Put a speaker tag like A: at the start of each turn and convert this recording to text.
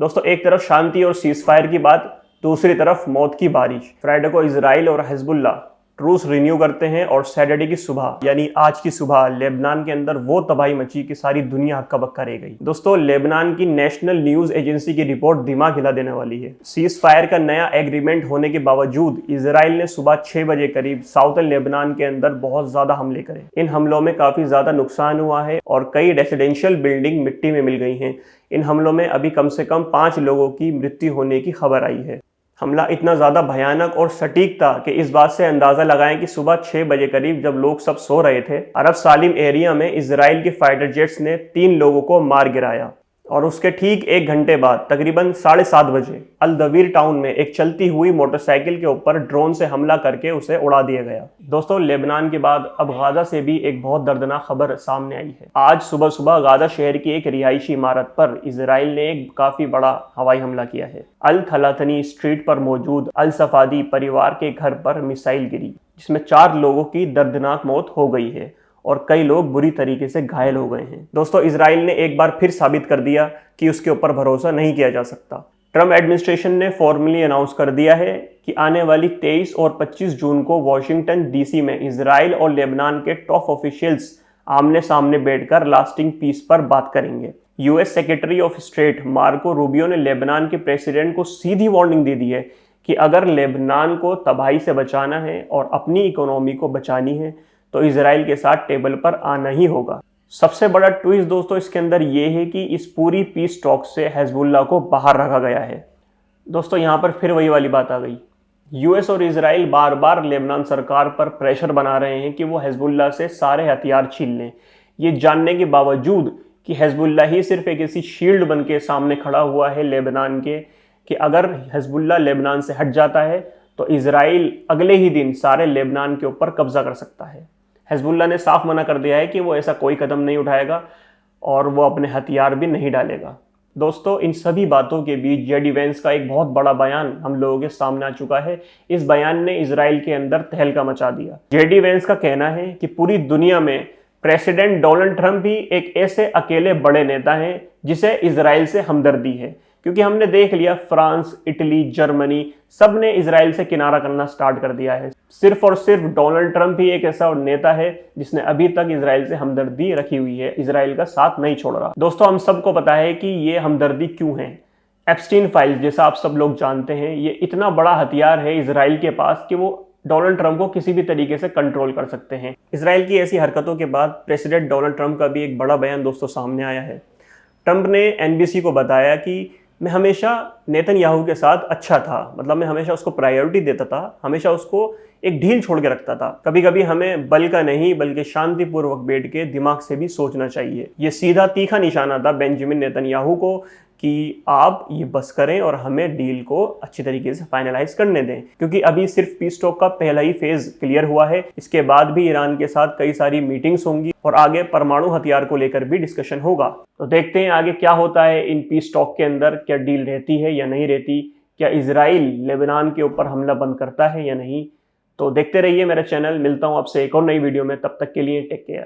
A: दोस्तों एक तरफ शांति और सीज फायर की बात, दूसरी तरफ मौत की बारिश। फ्राइडे को इजराइल और हिजबुल्ला ट्रूस रिन्यू करते हैं और सैटरडे की सुबह यानी आज की सुबह लेबनान के अंदर वो तबाही मची कि सारी दुनिया हक्का बक्का रह गई। दोस्तों लेबनान की नेशनल न्यूज एजेंसी की रिपोर्ट दिमाग हिला देने वाली है। सीज फायर का नया एग्रीमेंट होने के बावजूद इजराइल ने सुबह 6 बजे करीब साउथर्न लेबनान के अंदर बहुत ज्यादा हमले करे। इन हमलों में काफी ज्यादा नुकसान हुआ है और कई रेसिडेंशियल बिल्डिंग मिट्टी में मिल गई हैं। इन हमलों में अभी कम से कम 5 लोगों की मृत्यु होने की खबर आई है। हमला इतना ज़्यादा भयानक और सटीक था कि इस बात से अंदाज़ा लगाएं कि सुबह 6 बजे करीब जब लोग सब सो रहे थे, अरब सालिम एरिया में इजराइल के फाइटर जेट्स ने 3 लोगों को मार गिराया और उसके ठीक 1 घंटे बाद तकरीबन 7:30 बजे अल दवीर टाउन में एक चलती हुई मोटरसाइकिल के ऊपर ड्रोन से हमला करके उसे उड़ा दिया गया। दोस्तों लेबनान के बाद अब गाजा से भी एक बहुत दर्दनाक खबर सामने आई है। आज सुबह सुबह गाजा शहर की एक रिहायशी इमारत पर इजराइल ने एक काफी बड़ा हवाई हमला किया है। अल थलातनी स्ट्रीट पर मौजूद अल सफादी परिवार के घर पर मिसाइल गिरी, जिसमें 4 लोगों की दर्दनाक मौत हो गई है और कई लोग बुरी तरीके से घायल हो गए हैं। दोस्तों इजराइल ने एक बार फिर साबित कर दिया कि उसके ऊपर भरोसा नहीं किया जा सकता। ट्रम्प एडमिनिस्ट्रेशन ने फॉर्मली अनाउंस कर दिया है कि आने वाली 23 और 25 जून को वॉशिंगटन डीसी में इजराइल और लेबनान के टॉप ऑफिशियल्स आमने सामने बैठकर लास्टिंग पीस पर बात करेंगे। US secretary of state Marco Rubio ने लेबनान के प्रेसिडेंट को सीधी वार्निंग दे दी है कि अगर लेबनान को तबाही से बचाना है और अपनी इकोनॉमी को बचानी है तो इजराइल के साथ टेबल पर आना ही होगा। सबसे बड़ा ट्विस्ट दोस्तों इसके अंदर ये है कि इस पूरी पीस टॉक से हिजबुल्ला को बाहर रखा गया है। दोस्तों यहाँ पर फिर वही वाली बात आ गई। यूएस और इजराइल बार बार लेबनान सरकार पर प्रेशर बना रहे हैं कि वो हिजबुल्ला से सारे हथियार छीन लें, ये जानने के बावजूद कि हिजबुल्ला ही सिर्फ एक ऐसी शील्ड बन के सामने खड़ा हुआ है लेबनान के कि अगर हिजबुल्ला लेबनान से हट जाता है तो इजराइल अगले ही दिन सारे लेबनान के ऊपर कब्जा कर सकता है। हिजबुल्ला ने साफ मना कर दिया है कि वो ऐसा कोई कदम नहीं उठाएगा और वो अपने हथियार भी नहीं डालेगा। दोस्तों इन सभी बातों के बीच जेडी वेंस का एक बहुत बड़ा बयान हम लोगों के सामने आ चुका है। इस बयान ने इजराइल के अंदर तहलका मचा दिया। जेडी वेंस का कहना है कि पूरी दुनिया में प्रेसिडेंट डोनाल्ड ट्रंप ही एक ऐसे अकेले बड़े नेता हैं जिसे इजराइल से हमदर्दी है, क्योंकि हमने देख लिया फ्रांस, इटली, जर्मनी सब ने इजराइल से किनारा करना स्टार्ट कर दिया है। सिर्फ और सिर्फ डोनाल्ड ट्रंप ही एक ऐसा नेता है जिसने अभी तक इजराइल से हमदर्दी रखी हुई है, इजराइल का साथ नहीं छोड़ रहा। दोस्तों हम सबको पता है कि ये हमदर्दी क्यों है। एप्स्टीन फाइल्स जैसा आप सब लोग जानते हैं, ये इतना बड़ा हथियार है इजराइल के पास कि वो डोनाल्ड ट्रंप को किसी भी तरीके से कंट्रोल कर सकते हैं। इजराइल की ऐसी हरकतों के बाद प्रेसिडेंट डोनाल्ड ट्रंप का भी एक बड़ा बयान दोस्तों सामने आया है। ट्रंप ने एनबीसी को बताया कि मैं हमेशा नेतन्याहू के साथ अच्छा था, मतलब मैं हमेशा उसको प्रायोरिटी देता था, हमेशा उसको एक ढील छोड़ के रखता था। कभी कभी हमें बल का नहीं बल्कि शांतिपूर्वक बैठ के दिमाग से भी सोचना चाहिए। ये सीधा तीखा निशाना था बेंजामिन नेतन्याहू को कि आप ये बस करें और हमें डील को अच्छी तरीके से फाइनलाइज करने दें, क्योंकि अभी सिर्फ पीस टॉक का पहला ही फेज क्लियर हुआ है। इसके बाद भी ईरान के साथ कई सारी मीटिंग्स होंगी और आगे परमाणु हथियार को लेकर भी डिस्कशन होगा। तो देखते हैं आगे क्या होता है इन पीस टॉक के अंदर, क्या डील रहती है या नहीं रहती, क्या इजराइल लेबनान के ऊपर हमला बंद करता है या नहीं। तो देखते रहिए मेरा चैनल। मिलता हूँ आपसे एक और नई वीडियो में, तब तक के लिए टेक केयर।